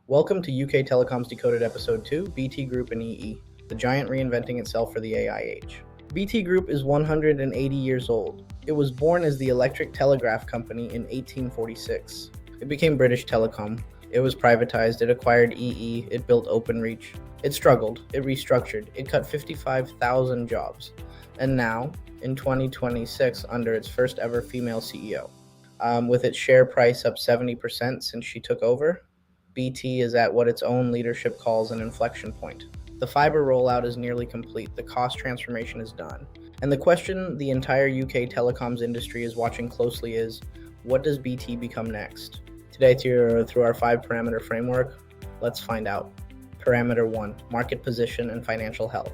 Welcome to UK Telecoms Decoded Episode 2, BT Group and EE, the giant reinventing itself for the AI age. BT Group is 180 years old. It was born as the Electric Telegraph Company in 1846. It became British Telecom. It was privatized, it acquired EE, it built Openreach. It struggled, it restructured, it cut 55,000 jobs. And now, in 2026, under its first ever female CEO. With its share price up 70% since she took over, BT is at what its own leadership calls an inflection point. The fiber rollout is nearly complete, the cost transformation is done. And the question the entire UK telecoms industry is watching closely is, what does BT become next? Today, through our 5-parameter framework, let's find out. Parameter 1, market position and financial health.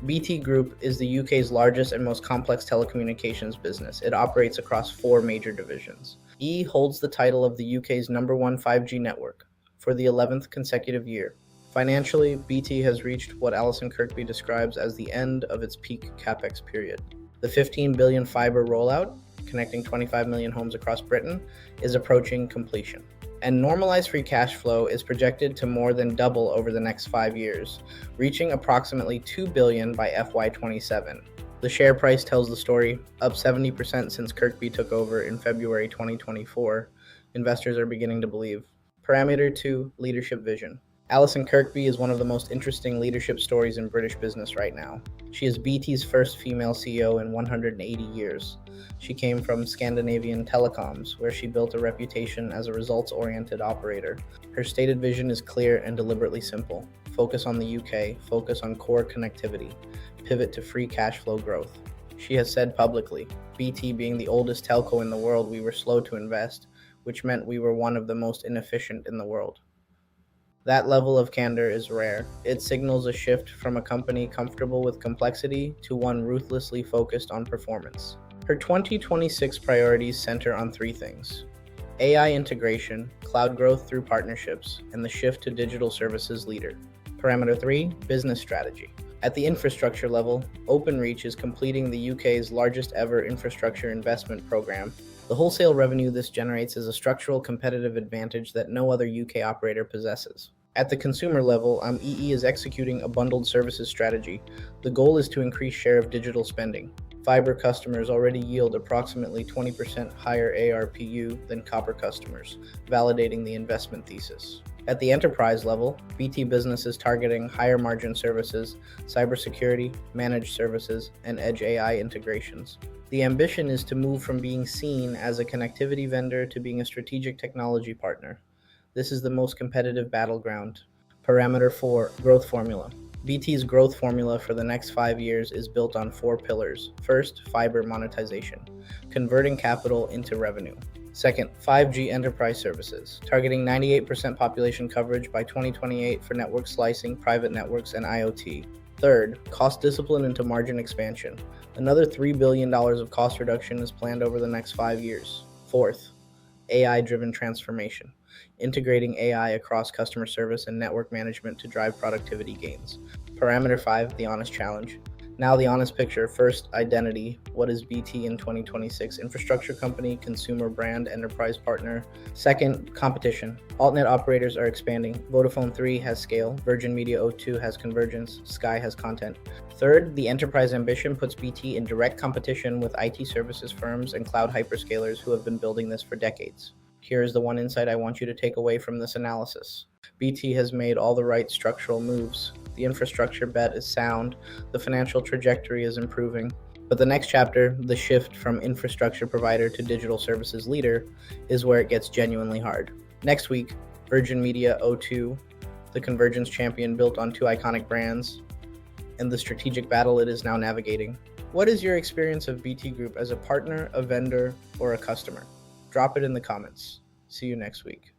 BT Group is the UK's largest and most complex telecommunications business. It operates across 4 major divisions. E holds the title of the UK's #1 5G network for the 11th consecutive year. Financially, BT has reached what Allison Kirkby describes as the end of its peak capex period. The 15 billion fiber rollout, connecting 25 million homes across Britain, is approaching completion. And normalized free cash flow is projected to more than double over the next 5 years, reaching approximately $2 billion by FY27. The share price tells the story, up 70% since Kirkby took over in February 2024. Investors are beginning to believe. Parameter 2, leadership vision. Allison Kirkby is one of the most interesting leadership stories in British business right now. She is BT's first female CEO in 180 years. She came from Scandinavian Telecoms, where she built a reputation as a results-oriented operator. Her stated vision is clear and deliberately simple. Focus on the UK, focus on core connectivity, pivot to free cash flow growth. She has said publicly, BT being the oldest telco in the world, we were slow to invest, which meant we were one of the most inefficient in the world. That level of candor is rare. It signals a shift from a company comfortable with complexity to one ruthlessly focused on performance. Her 2026 priorities center on 3 things: AI integration, cloud growth through partnerships, and the shift to digital services leader. Parameter 3, business strategy. At the infrastructure level, Openreach is completing the UK's largest ever infrastructure investment program. The wholesale revenue this generates is a structural competitive advantage that no other UK operator possesses. At the consumer level, EE is executing a bundled services strategy. The goal is to increase share of digital spending. Fiber customers already yield approximately 20% higher ARPU than copper customers, validating the investment thesis. At the enterprise level, BT Business is targeting higher margin services, cybersecurity, managed services, and edge AI integrations. The ambition is to move from being seen as a connectivity vendor to being a strategic technology partner. This is the most competitive battleground. Parameter 4, growth formula. BT's growth formula for the next 5 years is built on 4 pillars. First, fiber monetization, converting capital into revenue. Second, 5G enterprise services, targeting 98% population coverage by 2028 for network slicing, private networks, and IoT. Third, cost discipline into margin expansion. Another $3 billion of cost reduction is planned over the next 5 years. Fourth, AI-driven transformation, integrating AI across customer service and network management to drive productivity gains. Parameter 5, the honest challenge. Now the honest picture. First, identity. What is BT in 2026? Infrastructure company, consumer brand, enterprise partner. Second, competition. Altnet operators are expanding. Vodafone 3 has scale. Virgin Media O2 has convergence. Sky has content. Third, the enterprise ambition puts BT in direct competition with IT services firms and cloud hyperscalers who have been building this for decades. Here is the one insight I want you to take away from this analysis. BT has made all the right structural moves. The infrastructure bet is sound, the financial trajectory is improving, but the next chapter, the shift from infrastructure provider to digital services leader, is where it gets genuinely hard. Next week, Virgin Media O2, the convergence champion built on 2 iconic brands, and the strategic battle it is now navigating. What is your experience of BT Group as a partner, a vendor, or a customer? Drop it in the comments. See you next week.